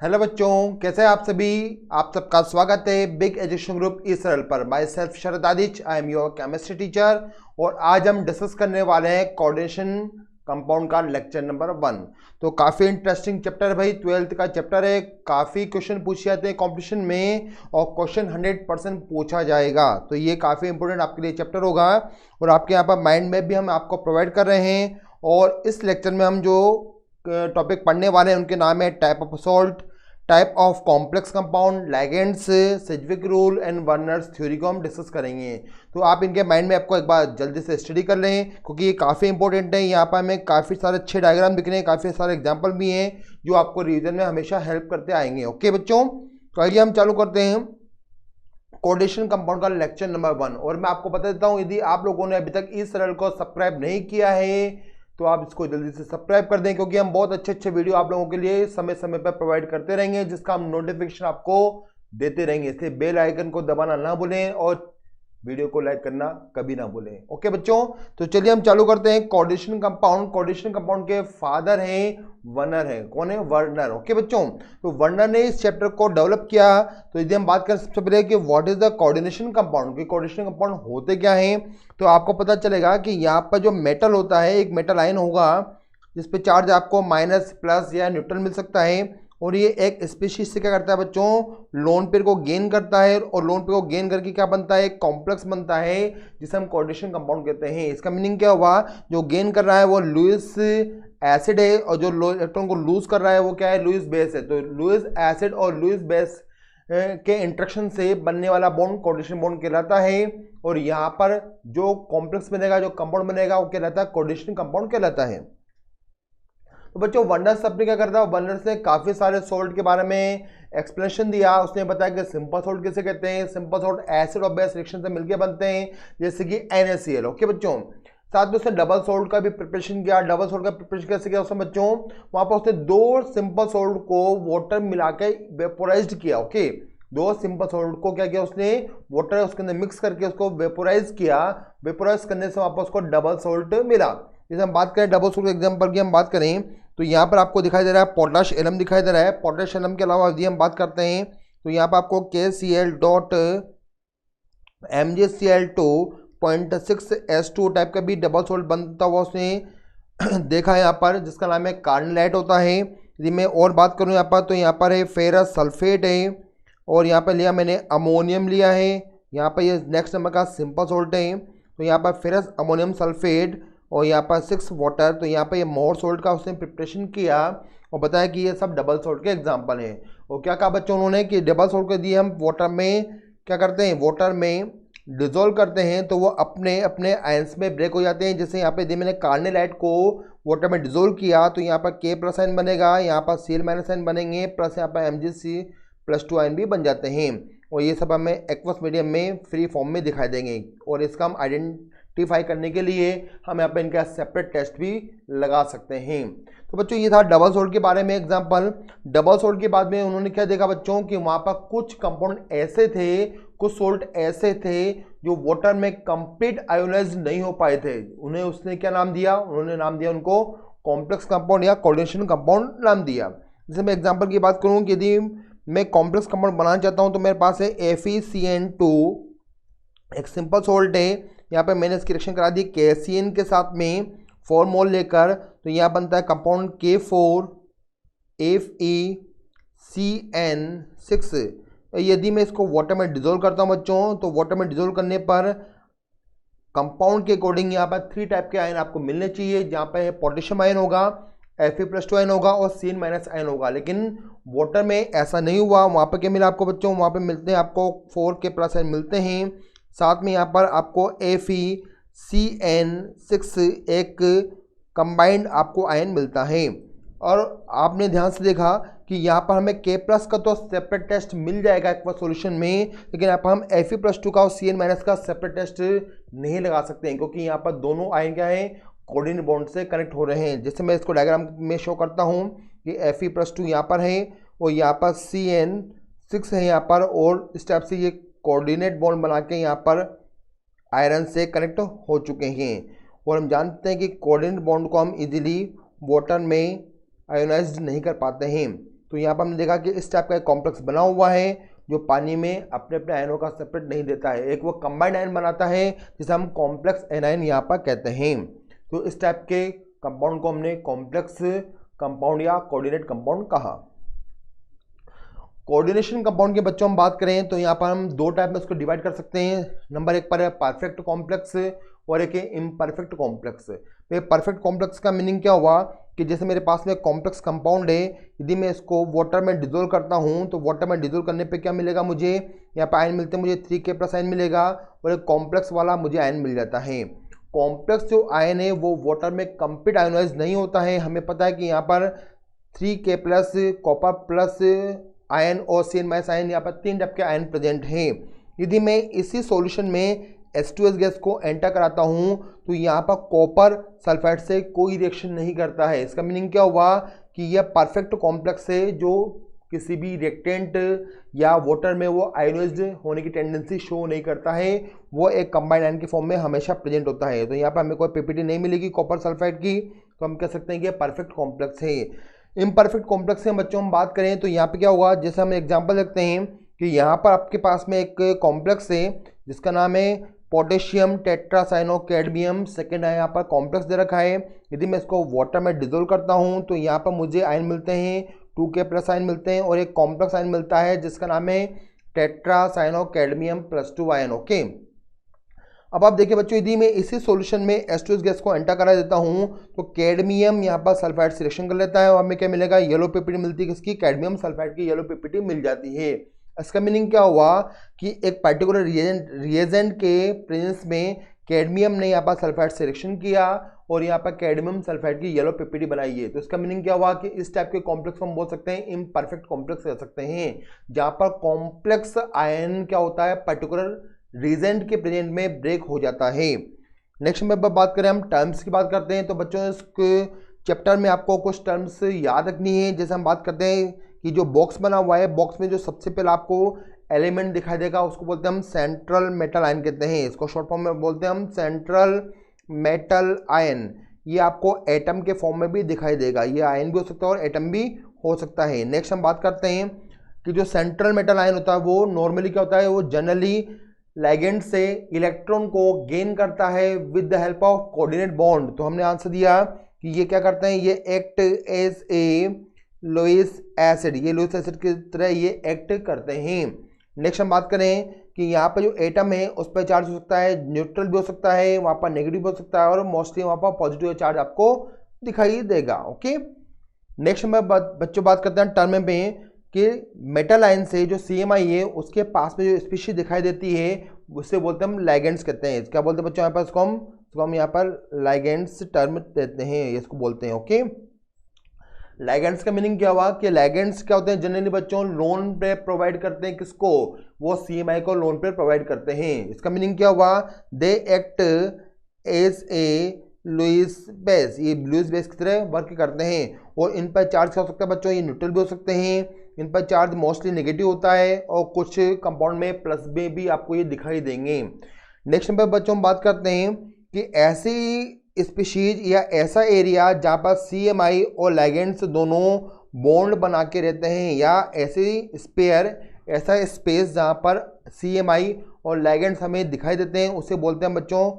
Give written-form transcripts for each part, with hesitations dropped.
Hello बच्चों, कैसे हैं आप सभी। आप सबका स्वागत है बिग एजुकेशन ग्रुप इसरल पर। My self Sharad Aditya, I am your chemistry teacher. और आज हम डिस्कस करने वाले हैं कोऑर्डिनेशन कंपाउंड का लेक्चर नंबर 1। तो काफ़ी इंटरेस्टिंग चैप्टर है भाई, 12th का चैप्टर है। काफ़ी क्वेश्चन पूछे जाते हैं कॉम्पिटिशन में और क्वेश्चन 100% पूछा जाएगा। तो ये काफ़ी इंपॉर्टेंट आपके लिए चैप्टर होगा और आपके यहाँ पर माइंड मैप भी हम आपको प्रोवाइड कर रहे हैं। और इस लेक्चर में हम जो टॉपिक पढ़ने वाले हैं उनके नाम है type of salt, type of complex compound, ligands, Sidgwick rule and Werner's theory को हम डिस्कस करेंगे। तो आप इनके माइंड में आपको एक बार जल्दी से स्टडी कर लें क्योंकि ये काफ़ी इंपॉर्टेंट है। यहाँ पर हमें काफ़ी सारे अच्छे डायग्राम दिख रहे हैं, काफ़ी सारे एग्जाम्पल भी हैं जो आपको रिवीजन में हमेशा हेल्प करते आएंगे। ओके बच्चों, तो आइए हम चालू करते हैं कोऑर्डिनेशन कंपाउंड का लेक्चर नंबर 1। और मैं आपको बता देता हूँ, यदि आप लोगों ने अभी तक इस चैनल को सब्सक्राइब नहीं किया है तो आप इसको जल्दी से सब्सक्राइब कर दें क्योंकि हम बहुत अच्छे वीडियो आप लोगों के लिए समय समय पर प्रोवाइड करते रहेंगे जिसका हम नोटिफिकेशन आपको देते रहेंगे। इसलिए बेल आइकन को दबाना ना भूलें और वीडियो को लाइक करना कभी ना भूलें। ओके बच्चों, तो चलिए हम चालू करते हैं कोऑर्डिनेशन कंपाउंड। कोऑर्डिनेशन कंपाउंड के फादर हैं वर्नर है। कौन है? वर्नर। ओके बच्चों, तो वर्नर ने इस चैप्टर को डेवलप किया। तो यदि हम बात करें सबसे पहले कि what is the coordination compound, कि कोऑर्डिनेशन कंपाउंड होते क्या हैं, तो आपको पता चलेगा कि यहाँ पर जो मेटल होता है, एक मेटल आयन होगा जिस पे चार्ज आपको माइनस, प्लस या न्यूट्रल मिल सकता है। और ये एक स्पीशीज से क्या करता है बच्चों, लोन पेयर को गेन करता है और लोन पेयर को गेन करके क्या बनता है, एक कॉम्प्लेक्स बनता है जिसे हम कोऑर्डिनेशन कंपाउंड कहते हैं। इसका मीनिंग क्या हुआ, जो गेन कर रहा है वो लुईस एसिड है और जो इलेक्ट्रॉन को लूज कर रहा है वो क्या है, लुईस बेस है। तो लुईस एसिड और लुईस बेस के इंट्रैक्शन से बनने वाला बॉन्ड कोऑर्डिनेशन बॉन्ड कहलाता है। और यहाँ पर जो कॉम्प्लेक्स बनेगा, जो कंपाउंड बनेगा वो कहलाता है कोऑर्डिनेशन कंपाउंड कहलाता है। तो बच्चों वर्नर्स अपने क्या करता है, वर्नर्स ने काफ़ी सारे सॉल्ट के बारे में एक्सप्लेनेशन दिया। उसने बताया कि सिंपल सॉल्ट किसे कहते हैं, सिंपल सॉल्ट एसिड और बेस रिएक्शन से मिलकर बनते हैं जैसे कि NaCl। ओके बच्चों, साथ में उसने डबल सॉल्ट का भी प्रिपरेशन किया। डबल सॉल्ट का प्रिपरेशन कैसे किया उसने बच्चों, वहां पर उसने दो सिंपल सॉल्ट को वाटर मिला के वेपोराइज किया। ओके, दो सिंपल सॉल्ट को क्या किया उसने, वाटर उसके अंदर मिक्स करके उसको वेपोराइज किया। वेपोराइज करने से वहां पर उसको डबल सॉल्ट मिला। जैसे हम बात करें डबल सॉल्ट एग्जाम्पल की हम बात करें तो यहाँ पर आपको दिखाई दे रहा है पोटाश एलम दिखाई दे रहा है। पोटाश एलम के अलावा यदि हम बात करते हैं तो यहाँ पर आपको KCl.MgCl2.6S2 टाइप का भी डबल सॉल्ट बनता हुआ उसने देखा है यहाँ पर, जिसका नाम है कार्निलाइट होता है। यदि मैं और बात करूँ यहाँ पर तो यहाँ पर है फेरस सल्फेट है और यहाँ पर लिया मैंने अमोनियम लिया है। यहाँ पर ये नेक्स्ट नंबर का सिंपल सॉल्ट है। तो यहाँ पर फेरस अमोनियम सल्फेट और यहाँ पर 6 वाटर। तो यहाँ पर ये मोर सॉल्ट का उसने प्रिपरेशन किया और बताया कि ये सब डबल सॉल्ट के एग्जाम्पल हैं। और क्या कहा बच्चों उन्होंने कि डबल सॉल्ट को दिए हम वाटर में क्या करते हैं, वाटर में डिजोल्व करते हैं तो वो अपने अपने आयंस में ब्रेक हो जाते हैं। जैसे यहाँ पे यदि मैंने कार्निलाइट को वाटर में डिजोल्व किया तो यहाँ पर K+ आयन बनेगा, यहाँ पर Cl- आयन बनेंगे, प्लस यहाँ पर Mgc+2 आयन भी बन जाते हैं। और ये सब हमें एक्वस मीडियम में फ्री फॉर्म में दिखाई देंगे। और इसका हम आइडेंटिफाई करने के लिए हम यहाँ पे इनका सेपरेट टेस्ट भी लगा सकते हैं। तो बच्चों ये था डबल सॉल्ट के बारे में एग्जांपल। डबल सॉल्ट के बाद में उन्होंने क्या देखा बच्चों कि वहाँ पर कुछ कंपाउंड ऐसे थे, कुछ सॉल्ट ऐसे थे जो वाटर में कंप्लीट आयोनाइज नहीं हो पाए थे। उन्हें उसने क्या नाम दिया, उन्होंने नाम दिया उनको कॉम्प्लेक्स कंपाउंड या कोऑर्डिनेशन कंपाउंड नाम दिया। जैसे मैं एग्जांपल की बात करूँ कि यदि मैं कॉम्प्लेक्स कंपाउंड बनाना चाहता हूँ तो मेरे पास है FeCN2, एक सिंपल सॉल्ट है। यहाँ पर मैंने इसकी रिएक्शन करा दी KCN के साथ में 4 मोल लेकर, तो यहाँ बनता है कंपाउंड K4FeCN6। यदि मैं इसको वाटर में डिजोल्व करता हूँ बच्चों तो वाटर में डिजोल्व करने पर कंपाउंड के अकॉर्डिंग यहाँ पर 3 टाइप के आयन आपको मिलने चाहिए। जहाँ पे पोटेशियम आयन होगा, Fe+2 आयन होगा और Cn- आयन होगा। लेकिन वाटर में ऐसा नहीं हुआ। वहाँ पर क्या मिला आपको बच्चों, वहाँ पे मिलते हैं आपको 4K+ आयन मिलते हैं। साथ में यहाँ पर आपको FeCN6 एक कंबाइंड आपको आयन मिलता है। और आपने ध्यान से देखा कि यहाँ पर हमें K+ का तो सेपरेट टेस्ट मिल जाएगा एक बार सॉल्यूशन में, लेकिन यहाँ पर हम Fe+2 का और Cn- का सेपरेट टेस्ट नहीं लगा सकते हैं क्योंकि यहाँ पर दोनों आयन क्या है, कोऑर्डिनेट बॉन्ड से कनेक्ट हो रहे हैं। जैसे मैं इसको डायग्राम में शो करता हूँ कि Fe+2 यहाँ पर है और यहाँ पर Cn6 है यहाँ पर, और इस टाइप से ये कोऑर्डिनेट बॉन्ड बना के यहाँ पर आयरन से कनेक्ट हो चुके हैं। और हम जानते हैं कि कोऑर्डिनेट बॉन्ड को हम इजीली वाटर में आयोनाइज्ड नहीं कर पाते हैं। तो यहाँ पर हमने देखा कि इस टाइप का एक कॉम्प्लेक्स बना हुआ है जो पानी में अपने अपने आयनों का सेपरेट नहीं देता है, एक वो कंबाइंड आयन बनाता है जिसे हम कॉम्प्लेक्स एनायन यहाँ पर कहते हैं। तो इस टाइप के कंपाउंड को हमने कॉम्प्लेक्स कंपाउंड या कोऑर्डिनेट कंपाउंड कहा। कोऑर्डिनेशन कंपाउंड के बच्चों हम बात करें तो यहाँ पर हम दो टाइप में इसको डिवाइड कर सकते हैं। नंबर एक पर है परफेक्ट कॉम्प्लेक्स और एक है इम्परफेक्ट कॉम्प्लेक्स। तो परफेक्ट कॉम्प्लेक्स का मीनिंग क्या हुआ कि जैसे मेरे पास में कॉम्प्लेक्स कंपाउंड है, यदि मैं इसको वाटर में डिजोल्व करता हूँ तो वाटर में डिजोल्व करने पे क्या मिलेगा, मुझे यहाँ पर आयन मिलते हैं, मुझे 3K+ आयन मिलेगा और एक कॉम्प्लेक्स वाला मुझे आयन मिल जाता है। कॉम्प्लेक्स जो आयन है वो वाटर में कंप्लीट आयोनाइज नहीं होता है। हमें पता है कि यहाँ पर 3K+ कॉपर प्लस आयन और CN- आयन, यहाँ पर 3 टाइप के आयन प्रेजेंट हैं। यदि मैं इसी सॉल्यूशन में H2S गैस को एंटर कराता हूँ तो यहाँ पर कॉपर सल्फाइड से कोई रिएक्शन नहीं करता है। इसका मीनिंग क्या हुआ कि यह परफेक्ट कॉम्प्लेक्स है जो किसी भी रिएक्टेंट या वाटर में वो आयोनाइज्ड होने की टेंडेंसी शो नहीं करता है, वो एक कंबाइंड आयन के फॉर्म में हमेशा प्रेजेंट होता है। तो यहाँ पर हमें कोई पीपीटी नहीं मिलेगी कॉपर सल्फाइड की, तो हम कह सकते हैं कि परफेक्ट कॉम्प्लेक्स है। इम्परफेक्ट कॉम्प्लेक्स से बच्चों हम बात करें तो यहाँ पे क्या होगा, जैसे हम एग्जांपल देखते हैं कि यहाँ पर आपके पास में एक कॉम्प्लेक्स है जिसका नाम है पोटेशियम टेट्रासाइनो कैडमियम। सेकेंड है यहाँ पर कॉम्प्लेक्स दे रखा है। यदि मैं इसको वाटर में डिजोल्व करता हूँ तो यहाँ पर मुझे आयन मिलते हैं 2K+ आयन मिलते हैं और एक कॉम्प्लेक्स आयन मिलता है जिसका नाम है टेट्रासाइनो कैडमियम +2 आयन। ओके, अब आप देखिए बच्चों, यदि मैं इसी सॉल्यूशन में H2S गैस को एंटर करा देता हूं तो कैडमियम यहाँ पर सल्फाइड सिलेक्शन कर लेता है और हमें क्या मिलेगा, येलो पीपीटी मिलती है। किसकी, कैडमियम सल्फाइड की येलो पीपीटी मिल जाती है। इसका मीनिंग क्या हुआ कि एक पर्टिकुलर रिएजेंट के प्रेजेंस में कैडमियम ने यहाँ पर सल्फाइड सिलेक्शन किया और यहाँ पर कैडमियम सल्फाइड की येलो पीपीटी बनाई है। तो इसका मीनिंग क्या हुआ कि इस टाइप के कॉम्प्लेक्स हम बोल सकते हैं इम्परफेक्ट कॉम्प्लेक्स कह सकते हैं, जहाँ पर कॉम्प्लेक्स आयन क्या होता है पर्टिकुलर रीजेंट के प्रेजेंट में ब्रेक हो जाता है। नेक्स्ट में बात करें हम टर्म्स की बात करते हैं तो बच्चों इस चैप्टर में आपको कुछ टर्म्स याद रखनी है। जैसे हम बात करते हैं कि जो बॉक्स बना हुआ है, बॉक्स में जो सबसे पहले आपको एलिमेंट दिखाई देगा उसको बोलते हैं हम सेंट्रल मेटल आयन कहते हैं। इसको शॉर्ट फॉर्म में बोलते हैं हम सेंट्रल मेटल आयन। ये आपको एटम के फॉर्म में भी दिखाई देगा, ये आयन भी हो सकता है और एटम भी हो सकता है। नेक्स्ट हम बात करते हैं कि जो सेंट्रल मेटल आयन होता है वो नॉर्मली क्या होता है, वो जनरली लिगेंड से इलेक्ट्रॉन को गेन करता है with the help of coordinate bond. तो हमने आंसर दिया कि ये क्या करते हैं, ये act as a Lewis acid, ये लुईस एसिड की तरह ये एक्ट करते हैं। नेक्स्ट हम बात करें कि यहाँ पर जो एटम है उस पर चार्ज हो सकता है, न्यूट्रल भी हो सकता है, वहाँ पर नेगेटिव हो सकता है और मोस्टली वहाँ पर पॉजिटिव चार्ज आपको दिखाई देगा। ओके, नेक्स्ट में बच्चों बात करते हैं टर्म में कि मेटल आयन से जो CMI है उसके पास में जो स्पीशीज दिखाई देती है उससे बोलते हैं हम लाइगेंड्स कहते हैं। क्या बोलते हैं बच्चों यहाँ पर, इसको हम यहाँ पर लाइगेंड्स टर्म देते हैं, इसको बोलते हैं। ओके, लाइगेंड्स का मीनिंग क्या हुआ कि लाइगेंड्स क्या होते हैं, जनरली बच्चों लोन पे प्रोवाइड करते हैं। किसको, वो CMI को लोन पे प्रोवाइड करते हैं। इसका मीनिंग क्या हुआ, they act as a Lewis base, ये लुईस बेस की तरह वर्क करते हैं। और इन पर चार्ज क्या हो सकता है बच्चों, ये न्यूट्रल भी हो सकते हैं, इन पर चार्ज मोस्टली नेगेटिव होता है और कुछ कंपाउंड में प्लस में भी आपको ये दिखाई देंगे। नेक्स्ट नंबर बच्चों हम बात करते हैं कि ऐसी स्पीशीज या ऐसा एरिया जहाँ पर CMI और लाइगेंड्स दोनों बॉन्ड बना के रहते हैं, या ऐसी स्पेयर, ऐसा स्पेस जहाँ पर CMI और लाइगेंड्स हमें दिखाई देते हैं, उसे बोलते हैं बच्चों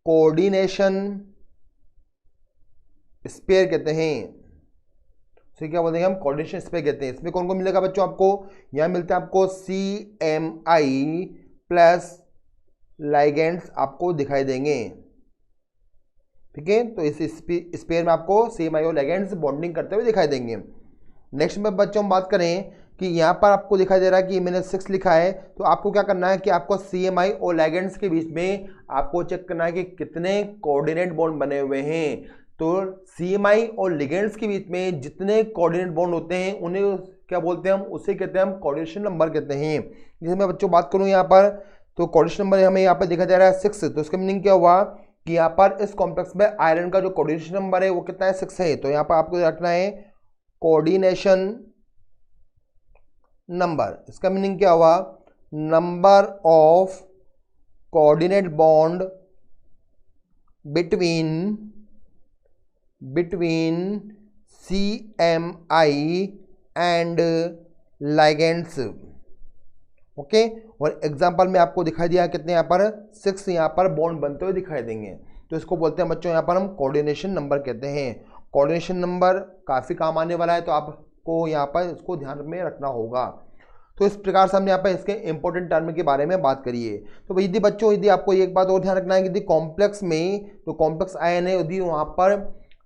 कोऑर्डिनेशन स्पेयर कहते हैं। तो क्या बोलते हैं हम, कोऑर्डिनेशन स्पेयर कहते हैं। इसमें कौन कौन मिलेगा बच्चों आपको, यहाँ मिलता है आपको CMI प्लस लाइगेंड्स आपको दिखाई देंगे। ठीक है, तो इस स्पेयर में आपको CMI और लाइगेंड्स बॉन्डिंग करते हुए दिखाई देंगे। नेक्स्ट में बच्चों हम बात करें कि यहाँ पर आपको दिखाई दे रहा है कि मैंने 6 लिखा है, तो आपको क्या करना है कि आपको CMI और लाइगेंड्स के बीच में आपको चेक करना है कि कितने कोऑर्डिनेट बॉन्ड बने हुए हैं। तो CMI और लिगेंड्स के बीच में जितने कोऑर्डिनेट बॉन्ड होते हैं उन्हें क्या बोलते हैं हम, उसे कहते हैं हम कोऑर्डिनेशन नंबर कहते हैं। जैसे मैं बच्चों बात करूँ यहाँ पर, तो कोऑर्डिनेशन नंबर हमें यहाँ पर दिखा जा रहा है 6। तो इसका मीनिंग क्या हुआ कि यहाँ पर इस कॉम्प्लेक्स में आयरन का जो कोऑर्डिनेशन नंबर है वो कितना है, 6 है। तो यहाँ पर आपको रखना है कोऑर्डिनेशन नंबर। इसका मीनिंग क्या हुआ, number of coordinate bond between CMI and ligands. Okay, और एग्जांपल में आपको दिखाई दिया कितने यहाँ पर 6 यहाँ पर बॉन्ड बनते हुए दिखाई देंगे। तो इसको बोलते हैं बच्चों यहाँ पर हम कोऑर्डिनेशन नंबर कहते हैं। कोऑर्डिनेशन नंबर काफ़ी काम आने वाला है, तो आपको यहाँ पर इसको ध्यान में रखना होगा। तो इस प्रकार से हमने यहाँ पर इसके इंपॉर्टेंट टर्म के बारे में बात करी है। तो यदि बच्चों यदि आपको एक बात और ध्यान रखना है कि यदि कॉम्प्लेक्स में जो कॉम्प्लेक्स आयन है यदि वहाँ पर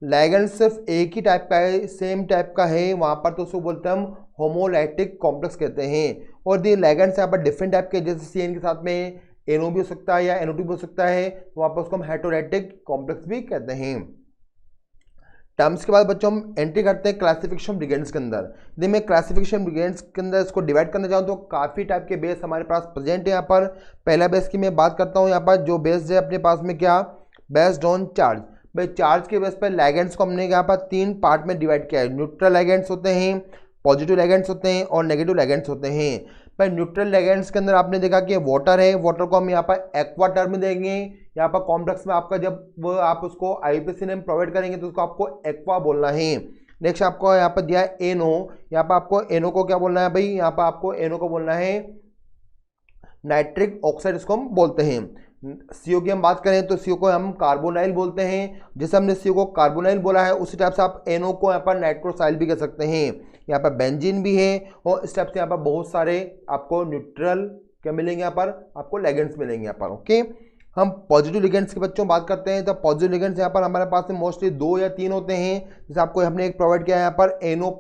लिगैंड सिर्फ एक ही टाइप का है, सेम टाइप का है वहाँ पर, तो उसको बोलते हैं हम होमोलाइटिक कॉम्प्लेक्स कहते हैं। और यदि लिगैंड्स यहाँ पर डिफरेंट टाइप के, जैसे CN के साथ में NO भी हो सकता है या NO2 भी हो सकता है, तो वहाँ पर उसको हम हेटेरोडाइटिक कॉम्प्लेक्स भी कहते हैं। टर्म्स के बाद बच्चों हम एंट्री करते हैं क्लासिफिकेशन लिगेंड्स के अंदर। यदि मैं क्लासिफिकेशन लिगेंड्स के अंदर इसको डिवाइड करना चाहूँ तो काफ़ी टाइप के बेस हमारे पास प्रेजेंट है। यहाँ पर पहला बेस की मैं बात करता हूँ। यहाँ पर जो बेस है अपने पास में क्या, बेस्ड ऑन चार्ज। भाई चार्ज के बेस पर लिगेंड्स को हमने यहाँ पर 3 पार्ट में डिवाइड किया है। न्यूट्रल लिगेंड्स होते हैं, पॉजिटिव लिगेंड्स होते हैं और नेगेटिव लिगेंड्स होते हैं। पर न्यूट्रल लिगेंड्स के अंदर आपने देखा कि वाटर है, वाटर को हम यहाँ पर एक्वा टर्म देंगे। यहाँ पर कॉम्प्लेक्स में आपका जब आप उसको IUPAC नेम प्रोवाइड करेंगे तो उसको आपको एक्वा बोलना है। नेक्स्ट आपको यहाँ पर दिया है NO, यहाँ पर आपको NO को क्या बोलना है भाई, यहाँ पर आपको NO को बोलना है नाइट्रिक ऑक्साइड, इसको हम बोलते हैं। CO की हम बात करें तो CO को हम कार्बोनाइल बोलते हैं। जैसे हमने CO को कार्बोनाइल बोला है उसी टाइप से आप NO को यहाँ पर नाइट्रोसाइल भी कह सकते हैं। यहाँ पर बेंजीन भी है और इस टाइप से यहाँ पर बहुत सारे आपको न्यूट्रल क्या मिलेंगे, यहाँ पर आपको लिगेंड्स मिलेंगे यहाँ पर। ओके, हम पॉजिटिव लिगेंड्स के बच्चों बात करते हैं तो पॉजिटिव लिगेंड्स यहाँ पर हमारे पास में मोस्टली 2 या 3 होते हैं। जैसे आपको हमने एक प्रोवाइड किया है यहाँ पर NO+।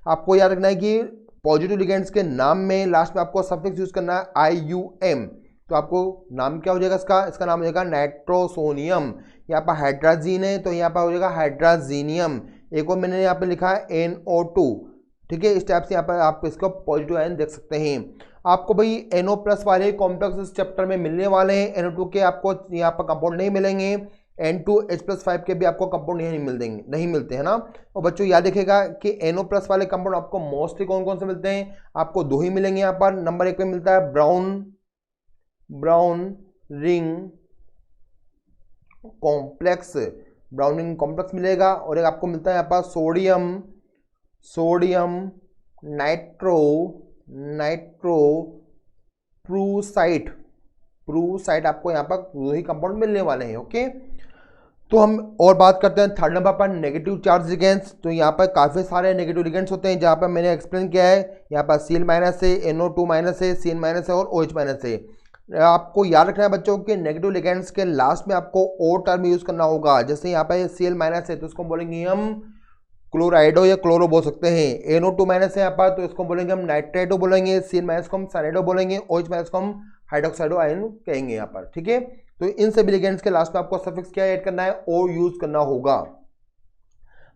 आपको याद रखना है कि पॉजिटिव लिगेंड्स के नाम में लास्ट में आपको सफिक्स यूज करना है IUM। तो आपको नाम क्या हो जाएगा इसका नाम हो जाएगा नाइट्रोसोनियम। यहाँ पर हाइड्राजीन है तो यहाँ पर हो जाएगा हाइड्राजीनियम। एक और मैंने यहाँ पे लिखा है NO2। ठीक है, इस टाइप से यहाँ पर आप इसको पॉजिटिव आयन देख सकते हैं। आपको भाई NO+ वाले कॉम्प्लेक्स इस चैप्टर में मिलने वाले हैं। NO2 के आपको यहाँ पर कंपाउंड नहीं मिलेंगे। N2H+5 के भी आपको कंपाउंड नहीं मिलते हैं ना। और बच्चों याद रखिएगा कि NO+ वाले कंपाउंड आपको मोस्टली कौन कौन से मिलते हैं, आपको 2 ही मिलेंगे यहाँ पर। नंबर 1 पे मिलता है ब्राउन रिंग कॉम्प्लेक्स मिलेगा। और एक आपको मिलता है यहाँ पर सोडियम प्रूसाइट आपको यहाँ पर 2 ही कंपाउंड मिलने वाले हैं। ओके, तो हम और बात करते हैं थर्ड नंबर पर नेगेटिव चार्ज लिगेंड्स। तो यहाँ पर काफ़ी सारे नेगेटिव लिगेंड्स होते हैं, जहाँ पर मैंने एक्सप्लेन किया है। यहाँ पर Cl- है, NO2- है, Cn- है और OH- है। आपको याद रखना है बच्चों के नेगेटिव लिगेंड्स के लास्ट में आपको ओ टर्म यूज करना होगा। जैसे यहाँ पे Cl- है तो इसको बोलेंगे हम क्लोराइडो या क्लोरो बोल सकते हैं। NO2- है यहाँ पर तो इसको बोलेंगे हम नाइट्रेटो बोलेंगे। Cn- को हम साइनाइडो बोलेंगे। OH- को हम हाइड्रोक्साइडो आयन कहेंगे यहाँ पर। ठीक है, तो इन सभी लिगेंड्स के लास्ट में आपको सफिक्स क्या ऐड करना है, ओ यूज करना होगा।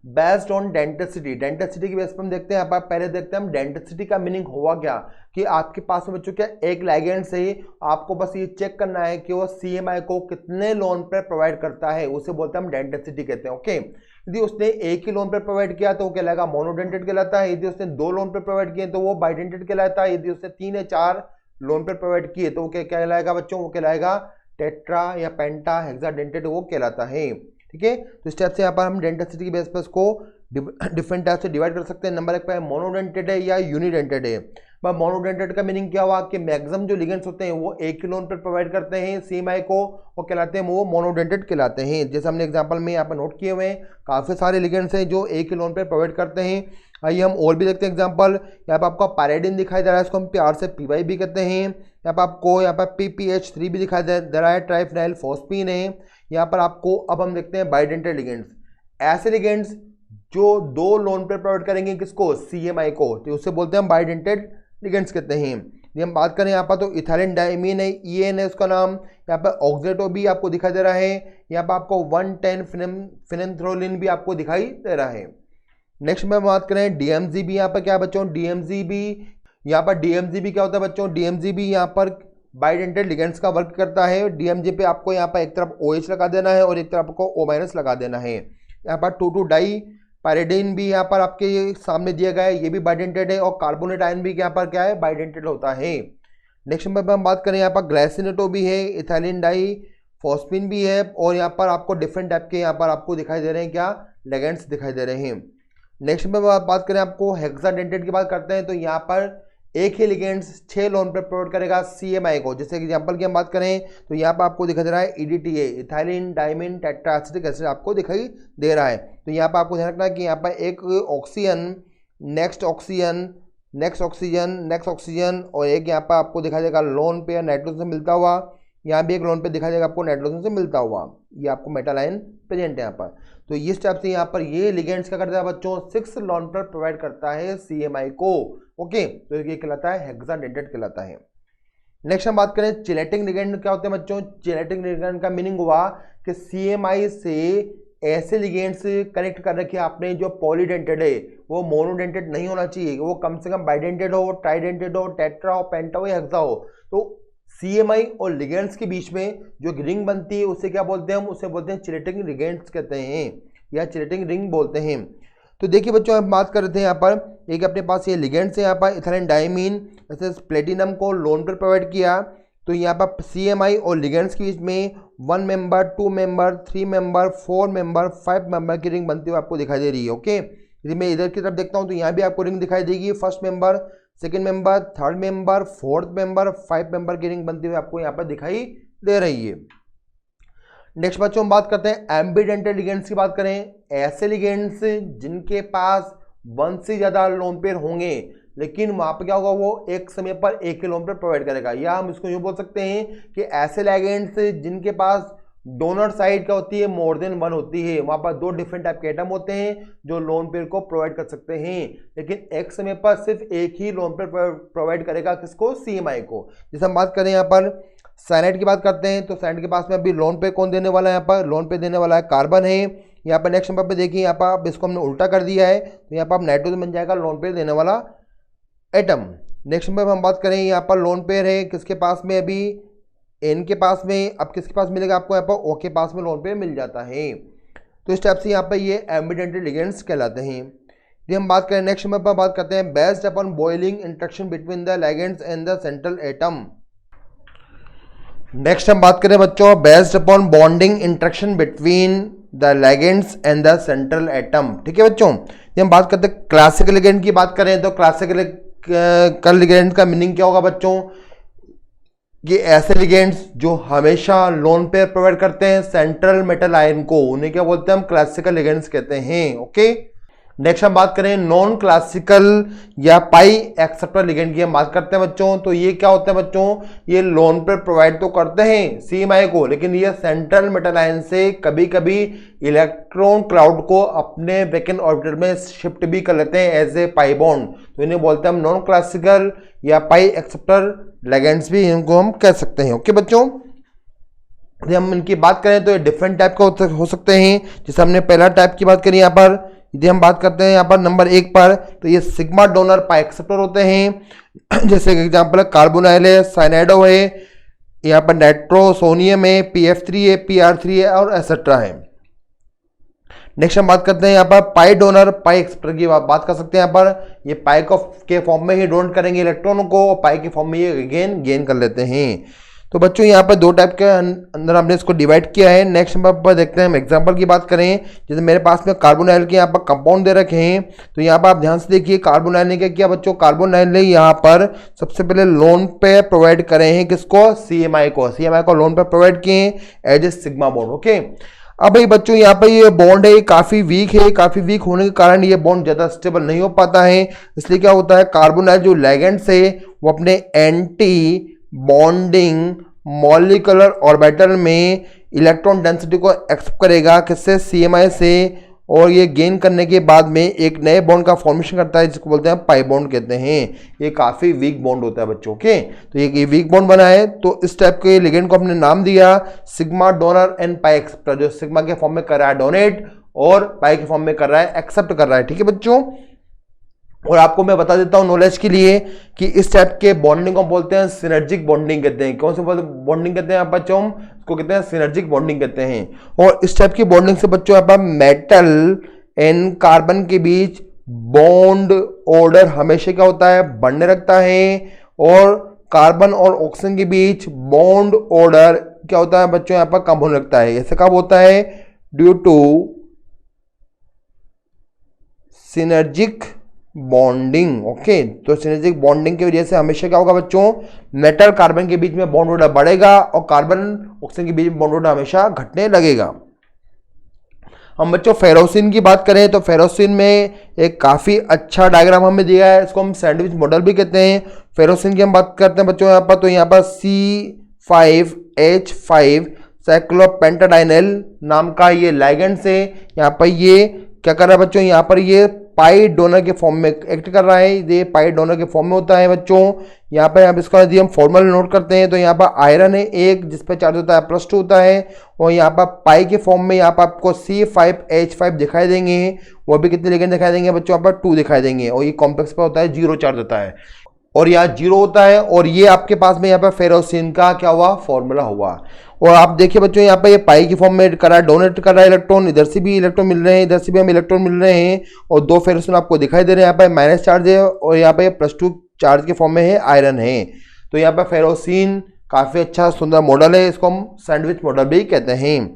बेस्ड ऑन डेंटिसिटी की बेस पर हम देखते हैं। पहले देखते हैं हम डेंटिसिटी का मीनिंग हुआ क्या, कि आपके पास में बच्चों क्या एक लिगेंड से आपको बस ये चेक करना है कि वो CMI को कितने लोन पर प्रोवाइड करता है, उसे बोलते हैं हम डेंटिसिटी कहते हैं। ओके, यदि उसने एक ही लोन पर प्रोवाइड किया तो वो कहलाएगा मोनोडेंटेड कहलाता है। यदि उसने 2 लोन पर प्रोवाइड किए तो वो बाइडेंटेड कहलाता है। यदि उसने 3 या 4 लोन पर प्रोवाइड किए तो वो क्या कहलाएगा बच्चों, वो कहलाएगा टेट्रा या पेंटा हेक्साडेंटेड वो कहलाता है। ठीक है, तो इस टाइप से यहाँ पर हम डेंटिसिटी की बेस पर इसको डिफरेंट टाइप से डिवाइड कर सकते हैं। नंबर 1 पे मोनोडेंटेड है या यूनिडेंटेड है। मोनोडेंटेड का मीनिंग क्या हुआ कि मैक्सिमम जो लिगेंड्स होते हैं वो एक ही लोन पर प्रोवाइड करते हैं CMI को, और कहलाते हैं वो मोनोडेंटेड कहलाते हैं। जैसे हमने एग्जांपल में यहाँ पर नोट किए हुए हैं, काफ़ी सारे लिगेंड्स हैं जो एक ही लोन पर प्रोवाइड करते हैं। आइए हम और भी देखते हैं एग्जाम्पल। यहाँ पर आपको पैराडिन दिखाई दे रहा है, इसको हम प्यार से PY भी कहते हैं। यहाँ पर आपको यहाँ पर PPH3 भी दिखाई दे रहा है, ट्राइफेनाइल फॉस्फीन है। यहाँ पर आपको अब हम देखते हैं बाइडेंटेड लिगेंड्स। ऐसे लिगेंड्स जो 2 लोन पर प्रोवाइड करेंगे किसको, CMI को, तो उससे बोलते हैं हम बाइडेंटेड लिगेंड्स कहते हैं। यदि हम बात करें यहाँ पर तो इथाइलिन डायमीन है, EN है उसका नाम। यहाँ पर ऑक्जेटो भी आपको दिखाई दे रहा है। यहाँ पर आपको 110 फिनेंथ्रोलिन भी आपको दिखाई दे रहा है। नेक्स्ट में बात करें DMZ भी। यहाँ पर क्या बच्चों, DMZ भी क्या होता है बच्चों, DMZ भी यहाँ पर बाइडेंटेड लिगेंड्स का वर्क करता है। DMZ पे आपको यहाँ पर एक तरफ OH लगा देना है और एक तरफ आपको O- लगा देना है। यहाँ पर 2,2-डाई पैराडिन भी यहाँ पर आपके सामने दिया गया है, ये भी बाइडेंटेड है। और कार्बोनेट आयन भी यहाँ पर क्या है, बाइडेंटेड होता है। नेक्स्ट नंबर पर हम बात करें, यहाँ पर ग्लाइसिनेटो भी है, इथाइलिन डाई फॉस्फिन भी है। और यहाँ पर आपको डिफरेंट टाइप के यहाँ पर आपको दिखाई दे रहे हैं क्या, लिगेंड्स दिखाई दे रहे हैं। नेक्स्ट में बात करें आपको हेक्साडेंटेट की बात करते हैं, तो यहाँ पर एक ही लिगेंड्स 6 लोन पे प्रोवाइड करेगा CMI को। जैसे एग्जांपल की हम बात करें तो यहाँ पर आपको दिखाई दे रहा है EDTA, इथाइलिन डाइमिन टेट्राएसिटिक एसिड आपको दिखाई दे रहा है। तो यहाँ पर आपको ध्यान रखना है कि यहाँ पर एक oxygen, next oxygen, next oxygen, next oxygen, और एक यहाँ पर आपको दिखाई देगा लोन पे नाइट्रोजन से मिलता हुआ, यहाँ भी एक लोन पे दिखाई देगा आपको नाइट्रोजन से मिलता हुआ, ये आपको मेटल आयन प्रेजेंट है यहाँ पर। तो इस टाइप से यहाँ पर ये लिगेंड्स क्या करता है बच्चों, 6 लोन पर प्रोवाइड करता है CMI को। ओके, तो ये कहलाता है हेक्साडेंटेट कहलाता है। नेक्स्ट हम बात करें चिलेटिंग लिगेंड क्या होते हैं बच्चों। चिलेटिंग लिगेंड का मीनिंग हुआ कि CMI से ऐसे लिगेंड्स कनेक्ट कर रखे आपने जो पॉलीडेंटेड है, वो मोनोडेंटेड नहीं होना चाहिए, वो कम से कम बाइडेंटेड हो, ट्राइडेंटेड हो, टेट्रा हो, पेंटा हो या हेक्सा हो। तो CMI और लिगेंड्स के बीच में जो रिंग बनती है उसे क्या बोलते हैं हम, उसे बोलते हैं चिलेटिंग लिगेंड्स कहते हैं या चिलेटिंग रिंग बोलते हैं। तो देखिए बच्चों हम बात कर रहे थे यहाँ पर एक अपने पास ये लिगेंड्स है, यहाँ पर इथाइलिन डाइमीन जैसे प्लेटिनम को लोन पर प्रोवाइड किया, तो यहाँ पर CMI और लिगेंड्स के बीच में 1 member, 2 member, 3 member, 4 member, 5 member की रिंग बनती हुई आपको दिखाई दे रही है। ओके, यदि मैं इधर की तरफ देखता हूँ तो यहाँ भी आपको रिंग दिखाई देगी, first member, second member, third member, fourth member, 5 member की रिंग बनती हुई आपको यहाँ पर दिखाई दे रही है। नेक्स्ट बच्चों हम बात करते हैं एम्बीडेंटेड लिगेंड्स की बात करें, ऐसे लिगेंड्स जिनके पास 1 से ज़्यादा लोन पेयर होंगे, लेकिन वहाँ पर क्या होगा, वो एक समय पर एक ही लोन पेयर प्रोवाइड करेगा, या हम इसको यूँ बोल सकते हैं कि ऐसे लिगेंड्स जिनके पास डोनर साइड क्या होती है, मोर देन 1 होती है, वहाँ पर 2 डिफरेंट टाइप के एटम होते हैं जो लोन पेयर को प्रोवाइड कर सकते हैं, लेकिन एक समय पर सिर्फ एक ही लोन पेयर प्रोवाइड करेगा, किसको, CMI को। जैसे हम बात करें यहाँ पर साइनाइड की बात करते हैं, तो साइनाइड के पास में अभी लोन पे कौन देने वाला है, यहाँ पर लोन पे देने वाला है कार्बन है। यहाँ पर नेक्स्ट नंबर पे देखिए, यहाँ पर आप इसको हमने उल्टा कर दिया है, तो यहाँ पर आप नाइट्रोजन बन जाएगा लोन पे देने वाला एटम। नेक्स्ट नंबर पर हम बात करें, यहाँ पर लोन पेयर है किसके पास में, अभी N के पास में, अब किसके पास मिलेगा आपको, यहाँ पर O के पास में लोन पेयर मिल जाता है। तो इस टाइप से यहाँ पर ये एम्बीडेंटेड लिगेंड्स कहलाते हैं। यदि हम बात करें नेक्स्ट नंबर पर बात करते हैं based upon boiling interaction between the ligands and the central atom. Next हम बात करें बच्चों based upon bonding interaction between the ligands and the central atom. ठीक है बच्चों, ये हम बात करते हैं क्लासिकल लिगेंड की बात करें, तो क्लासिकल लिगेंड का मीनिंग क्या होगा बच्चों, ये ऐसे लिगेंड्स जो हमेशा लोन पेयर प्रोवाइड करते हैं सेंट्रल मेटल आयन को, उन्हें क्या बोलते हैं हम, क्लासिकल लिगेंड्स कहते हैं। ओके, नेक्स्ट हम बात करें नॉन क्लासिकल या पाई एक्सेप्टर लिगेंड की हम बात करते हैं बच्चों। तो ये क्या होता है बच्चों, ये लोन पेयर प्रोवाइड तो करते हैं CMI को, लेकिन ये सेंट्रल मेटल आयन से कभी कभी इलेक्ट्रॉन क्लाउड को अपने वैकेंट ऑर्बिटल में शिफ्ट भी कर लेते हैं एज ए पाई बॉन्ड, तो इन्हें बोलते हैं हम नॉन क्लासिकल या पाई एक्सेप्टर लिगेंड्स भी इनको हम कह सकते हैं। ओके बच्चों, यदि हम इनकी बात करें तो ये डिफरेंट टाइप का हो सकते हैं। जैसे हमने पहला टाइप की बात करी यहाँ पर, यदि हम बात करते हैं यहाँ पर नंबर 1 पर, तो ये सिग्मा डोनर पाई एक्सेप्टर होते हैं। जैसे एग्जांपल है कार्बोनाइल है, साइनाइडो है, यहाँ पर नाइट्रोसोनियम है, PF3 है, PR3 है और एसेट्रा है। नेक्स्ट हम बात करते हैं यहाँ पर पाई डोनर पाई एक्सेप्टर की बात कर सकते हैं। यहाँ पर ये पाई के फॉर्म में ही डोनेट करेंगे इलेक्ट्रॉनों को, और पाई के फॉर्म में ये गेन कर लेते हैं। तो बच्चों यहाँ पर 2 टाइप के अंदर हमने इसको डिवाइड किया है। नेक्स्ट नंबर पर देखते हैं हम एग्जांपल की बात करें, जैसे मेरे पास में कार्बोनाइल के यहाँ पर कंपाउंड दे रखे हैं, तो यहाँ पर आप ध्यान से देखिए कार्बोनाइल ने क्या किया बच्चों, कार्बोनाइल ने यहाँ पर सबसे पहले लोन पे प्रोवाइड करे हैं किसको, CMI को लोन पे प्रोवाइड किए हैं as a sigma bond. Okay, अब भाई बच्चों यहाँ पर ये बॉन्ड है काफ़ी वीक है, काफ़ी वीक होने के कारण ये बॉन्ड ज़्यादा स्टेबल नहीं हो पाता है। इसलिए क्या होता है, कार्बोनाइल जो लिगेंड्स है वो अपने एंटी बॉन्डिंग मॉलिक्यूलर ऑर्बिटल में इलेक्ट्रॉन डेंसिटी को एक्सेप्ट करेगा किससे, CMI से, और ये गेन करने के बाद में एक नए बॉन्ड का फॉर्मेशन करता है जिसको बोलते हैं पाई बॉन्ड कहते हैं। ये काफ़ी वीक बॉन्ड होता है बच्चों के, तो ये वीक बॉन्ड बना है, तो इस टाइप के लिगेंड को हमने नाम दिया sigma donor and pi acceptor, जो सिग्मा के फॉर्म में कर रहा है डोनेट और पाई के फॉर्म में कर रहा है एक्सेप्ट कर रहा है। ठीक है बच्चों, और आपको मैं बता देता हूं नॉलेज के लिए कि इस टाइप के बॉन्डिंग को बोलते हैं सिनर्जिक बॉन्डिंग कहते हैं। कौन से बॉन्डिंग कहते हैं आप बच्चों, इसको कहते हैं सिनर्जिक बॉन्डिंग कहते हैं। और इस टाइप की बॉन्डिंग से बच्चों आप मेटल एंड कार्बन के बीच बॉन्ड ऑर्डर हमेशा क्या होता है, बनने रखता है, और कार्बन और ऑक्सीजन के बीच बॉन्ड ऑर्डर क्या होता है बच्चों, यहाँ पर कम होने लगता है। ऐसे कब होता है, due to synergic bonding. Okay, तो सिनर्जिक बॉन्डिंग की वजह से हमेशा क्या होगा बच्चों, मेटल कार्बन के बीच में बॉन्ड ऑर्डर बढ़ेगा और कार्बन ऑक्सीजन के बीच में बॉन्ड ऑर्डर हमेशा घटने लगेगा। हम बच्चों फेरोसिन की बात करें तो फेरोसिन में एक काफी अच्छा डायग्राम हमें दिया है, इसको हम सैंडविच मॉडल भी कहते हैं। फेरोसिन की हम बात करते हैं बच्चों यहाँ पर, तो यहाँ पर C5H5 साइक्लोपेंटाडाइनल नाम का ये लाइगेंड से यहाँ पर ये क्या कर रहा है बच्चों, यहाँ पर ये पाई डोनर के फॉर्म में एक्ट कर रहा है। ये पाई डोनर के फॉर्म में होता है बच्चों। यहाँ पर आप इसका यदि हम फॉर्मूला नोट करते हैं तो यहाँ पर आयरन है एक, जिस पर चार्ज होता है +2 होता है, और यहाँ पर पाई के फॉर्म में यहाँ पर आपको C5H5 दिखाई देंगे, वो भी कितने लिगेंड दिखाई देंगे बच्चों, यहाँ पर 2 दिखाई देंगे, और ये कॉम्प्लेक्स पर होता है 0 चार्ज होता है, और यहाँ 0 होता है। और ये आपके पास में यहाँ पर फेरोसिन का क्या हुआ, फॉर्मूला हुआ। और आप देखिए बच्चों यहाँ पर ये पाई की फॉर्म में कर रहा है, डोनेट कर रहा है इलेक्ट्रॉन, इधर से भी इलेक्ट्रॉन मिल रहे हैं, इधर से भी हमें इलेक्ट्रॉन मिल रहे हैं, और 2 फेरोसिन आपको दिखाई दे रहे हैं। यहाँ पर माइनस चार्ज है और यहाँ पर +2 चार्ज के फॉर्म में है, आयरन है। तो यहाँ पर फेरोसिन काफी अच्छा सुंदर मॉडल है, इसको हम सैंडविच मॉडल भी कहते हैं।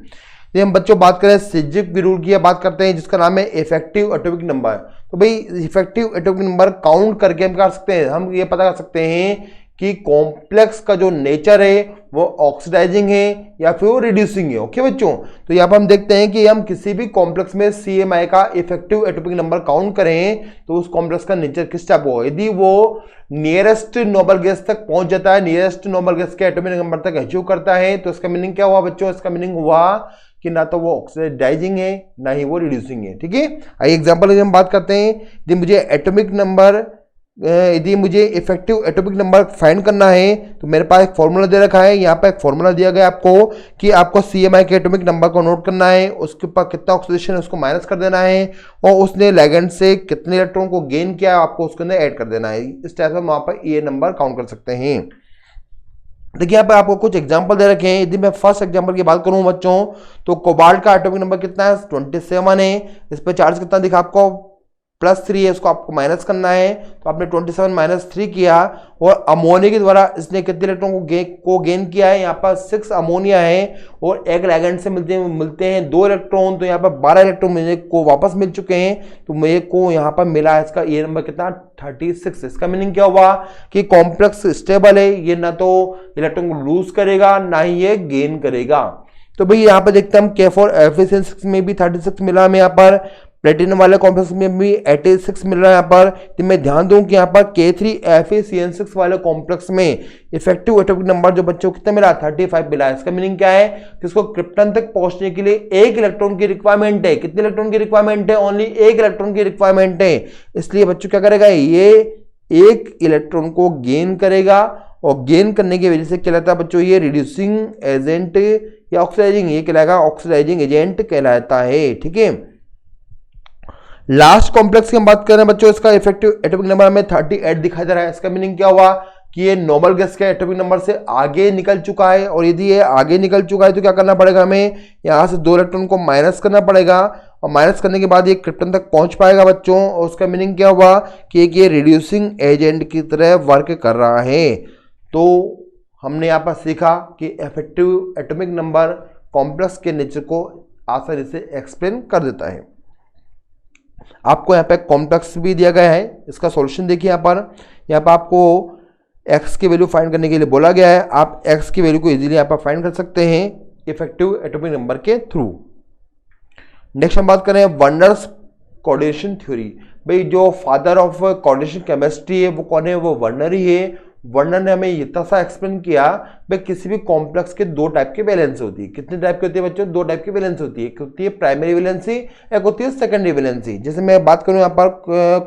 ये हम बच्चों बात करें सिजिक रूल की बात करते हैं, जिसका नाम है इफेक्टिव एटॉमिक नंबर। तो भाई इफेक्टिव एटॉमिक नंबर काउंट करके हम कर सकते हैं, हम ये पता कर सकते हैं कि कॉम्प्लेक्स का जो नेचर है वो ऑक्सीडाइजिंग है या फिर वो रिड्यूसिंग है। ओके बच्चों, तो यहाँ पर हम देखते हैं कि हम किसी भी कॉम्प्लेक्स में CMI का इफेक्टिव एटॉमिक नंबर काउंट करें तो उस कॉम्प्लेक्स का नेचर किस टाइप हो, यदि वो नियरेस्ट नोबल गैस तक पहुंच जाता है, नियरेस्ट नोबल गैस के एटॉमिक नंबर तक अचीव करता है, तो इसका मीनिंग क्या हुआ बच्चों, इसका मीनिंग हुआ कि ना तो वो ऑक्सीडाइजिंग है ना ही वो रिड्यूसिंग है। ठीक है, आइए एग्जांपल की हम बात करते हैं। यदि मुझे एटॉमिक नंबर, यदि मुझे इफेक्टिव एटॉमिक नंबर फाइंड करना है तो मेरे पास एक फॉर्मूला दे रखा है। यहाँ पर एक फॉर्मूला दिया गया आपको कि आपको CMI के एटॉमिक नंबर को नोट करना है, उसके ऊपर कितना ऑक्सीडेशन है उसको माइनस कर देना है, और उसने लिगेंड से कितने इलेक्ट्रॉन को गेन किया है आपको उसके अंदर ऐड कर देना है। इस टाइप से हम वहाँ पर ये नंबर काउंट कर सकते हैं। देखिए यहाँ पे आपको कुछ एग्जांपल दे रखे हैं। यदि मैं फर्स्ट एग्जांपल की बात करूं बच्चों तो कोबाल्ट का एटॉमिक नंबर कितना है, 27 है। इस पे चार्ज कितना दिखा आपको, +3 है, इसको आपको माइनस करना है, तो आपने 27 - 3 किया। और अमोनिया के द्वारा इसने कितने इलेक्ट्रॉन को गेन किया है, यहाँ पर 6 अमोनिया है, और एक लिगेंड से मिलते हैं 2 इलेक्ट्रॉन, तो यहाँ पर 12 इलेक्ट्रॉन मुझे को वापस मिल चुके हैं, तो मेरे को यहाँ पर मिला है इसका ये नंबर कितना, 36। इसका मीनिंग क्या हुआ कि कॉम्प्लेक्स स्टेबल है, ये ना तो इलेक्ट्रॉन को लूज करेगा ना ही ये गेन करेगा। तो भाई यहाँ पर देखते हैं हम K4Fe6 में भी 36 मिला हमें, यहाँ पर प्लेटिनम वाले कॉम्प्लेक्स में भी 86 मिल रहा है। यहाँ पर तो मैं ध्यान दूं कि यहाँ पर K3FeCN6 वाले कॉम्प्लेक्स में इफेक्टिव एटॉमिक नंबर जो बच्चों को कितना मिला, 35 मिला है। इसका मीनिंग क्या है कि इसको क्रिप्टन तक पहुंचने के लिए 1 इलेक्ट्रॉन की रिक्वायरमेंट है। कितने इलेक्ट्रॉन की रिक्वायरमेंट है, ओनली 1 इलेक्ट्रॉन की रिक्वायरमेंट है। इसलिए बच्चों क्या करेगा, ये 1 इलेक्ट्रॉन को गेन करेगा, और गेन करने की वजह से कहलाता है बच्चों ये रिड्यूसिंग एजेंट या ऑक्सीडाइजिंग, ये कहलाएगा ऑक्सीडाइजिंग एजेंट कहलाता है। ठीक है, लास्ट कॉम्प्लेक्स की हम बात कर रहे हैं बच्चों, इसका इफेक्टिव एटॉमिक नंबर हमें 38 दिखाई दे रहा है। इसका मीनिंग क्या हुआ कि ये नोबल गैस के एटॉमिक नंबर से आगे निकल चुका है, और यदि ये आगे निकल चुका है तो क्या करना पड़ेगा, हमें यहाँ से 2 इलेक्ट्रॉन को माइनस करना पड़ेगा, और माइनस करने के बाद ये क्रिप्टन तक पहुंच पाएगा बच्चों। और उसका मीनिंग क्या हुआ कि एक ये रिड्यूसिंग एजेंट की तरह वर्क कर रहा है। तो हमने यहाँ पर सीखा कि इफेक्टिव एटॉमिक नंबर कॉम्प्लेक्स के नेचर को आसानी से एक्सप्लेन कर देता है। आपको यहाँ पे कॉम्प्लेक्स भी दिया गया है, इसका सॉल्यूशन देखिए। यहाँ पर आपको x की वैल्यू फाइंड करने के लिए बोला गया है। आप x की वैल्यू को इजीली यहाँ पर फाइंड कर सकते हैं इफेक्टिव एटॉमिक नंबर के थ्रू। नेक्स्ट हम बात करें वर्नर्स कोऑर्डिनेशन थ्योरी। भाई जो फादर ऑफ कोऑर्डिनेशन केमिस्ट्री है वो कौन है, वो वर्नर ही है। वर्नर ने हमें इतना सा एक्सप्लेन किया, भाई किसी भी कॉम्प्लेक्स के 2 टाइप की वैलेंस होती है। कितने टाइप की होती है बच्चों, 2 टाइप की वैलेंस होती है। एक होती है प्राइमरी वैलेंसी, एक होती है सेकेंडरी वैलेंसी। जैसे मैं बात करूं यहाँ पर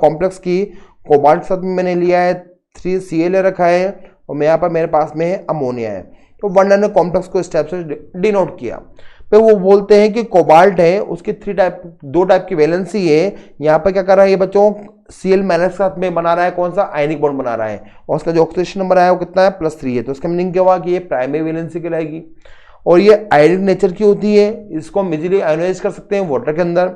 कॉम्प्लेक्स की, कोबाल्ट साथ में मैंने लिया है 3Cl ले रखा है, और मैं यहाँ पर मेरे पास में है अमोनिया है। तो वर्नर ने कॉम्प्लेक्स को इस टाइप से डिनोट किया। फिर वो बोलते हैं कि कोबाल्ट है, उसकी 2 टाइप की वैलेंसी है। यहाँ पर क्या कर रहा है ये बच्चों, Cl माइनस साथ में बना रहा है, कौन सा, आयनिक बॉन्ड बना रहा है, और उसका जो ऑक्सीडेशन नंबर आया वो कितना है, +3 है। तो इसका मीनिंग क्या हुआ कि ये प्राइमरी वैलेंसी कहलाएगी, और ये आयनिक नेचर की होती है। इसको हम इजीली आयोनाइज कर सकते हैं वाटर के अंदर।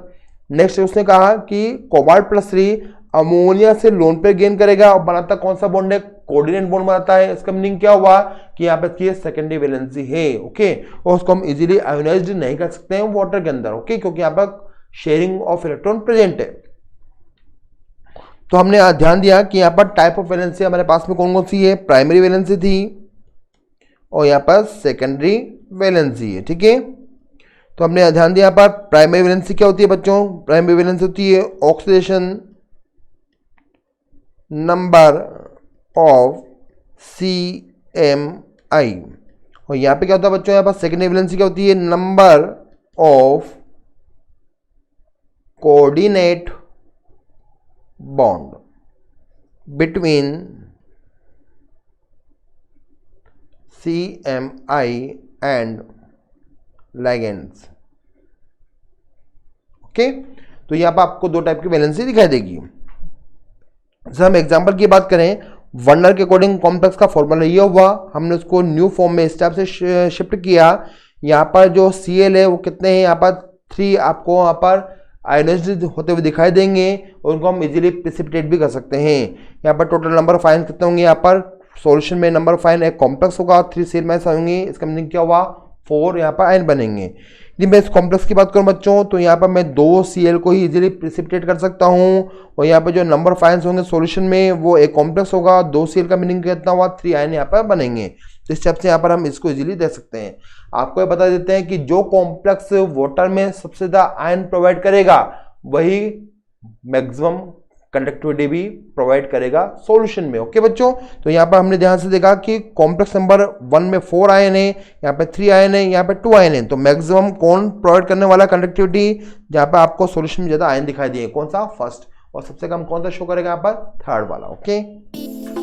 नेक्स्ट उसने कहा कि कोबाल्ट +3 अमोनिया से लोन पेयर गेन करेगा, और बनाता कौन सा बॉन्ड है, कोऑर्डिनेट बॉन्ड बनाता है। इसका मीनिंग क्या हुआ कि यहाँ पे सेकेंडरी वैलेंसी है। ओके, और उसको हम इजीली आयोनाइज्ड नहीं कर सकते हैं वाटर के अंदर। ओके, क्योंकि यहाँ पर शेयरिंग ऑफ इलेक्ट्रॉन प्रेजेंट है। तो हमने ध्यान दिया कि यहाँ पर टाइप ऑफ वैलेंसी हमारे पास में कौन कौन सी है, प्राइमरी वैलेंसी थी और यहाँ पर सेकेंडरी वैलेंसी है। ठीक है, तो हमने ध्यान दिया यहाँ पर प्राइमरी वैलेंसी क्या होती है बच्चों, प्राइमरी वैलेंसी होती है ऑक्सीडेशन नंबर ऑफ CMI, और यहाँ पे क्या होता है बच्चों, यहाँ पर सेकेंडरी वैलेंसी क्या होती है, number of coordinate bond between CMI and ligands. Okay, तो यहाँ पर आपको दो टाइप की वैलेंसी दिखाई देगी। जैसे हम एग्जांपल की बात करें, वर्नर के अकॉर्डिंग कॉम्प्लेक्स का फॉर्मूला ये हुआ, हमने उसको न्यू फॉर्म में इस टाइप से शिफ्ट किया। यहाँ पर जो Cl है वो कितने हैं, यहाँ पर 3 आपको यहाँ पर आयोनाइज्ड होते हुए दिखाई देंगे और उनको हम इजीली प्रेसिपिटेट भी कर सकते हैं। यहाँ पर टोटल नंबर ऑफ आयन कितने होंगे, यहाँ पर सॉल्यूशन में नंबर ऑफ आयन एक कॉम्प्लेक्स होगा, 3 Cl माइनस होंगे, इसका मीनिंग क्या हुआ, 4 यहाँ पर आयन बनेंगे। यदि मैं इस कॉम्प्लेक्स की बात करूं बच्चों, तो यहाँ पर मैं 2 Cl को ही इजीली प्रेसिपिटेट कर सकता हूं, और यहाँ पर जो नंबर ऑफ आयन्स होंगे सॉल्यूशन में वो एक कॉम्प्लेक्स होगा, 2 Cl का मीनिंग कितना हुआ, 3 आयन यहाँ पर बनेंगे। तो इस टाइप से यहाँ पर हम इसको इजीली देख सकते हैं। आपको ये बता देते हैं कि जो कॉम्प्लेक्स वाटर में सबसे ज्यादा आयन प्रोवाइड करेगा वही मैक्सिमम कंडक्टिविटी भी प्रोवाइड करेगा सॉल्यूशन में। ओके बच्चों, तो यहाँ पर हमने ध्यान से देखा कि कॉम्प्लेक्स नंबर 1 में 4 आयन है, यहाँ पे 3 आयन है, यहाँ पे 2 आयन है, तो मैक्सिमम कौन प्रोवाइड करने वाला कंडक्टिविटी, जहाँ पे आपको सॉल्यूशन में ज्यादा आयन दिखाई दिए, कौन सा, फर्स्ट, और सबसे कम कौन सा शो करेगा यहाँ पर, थर्ड वाला। ओके।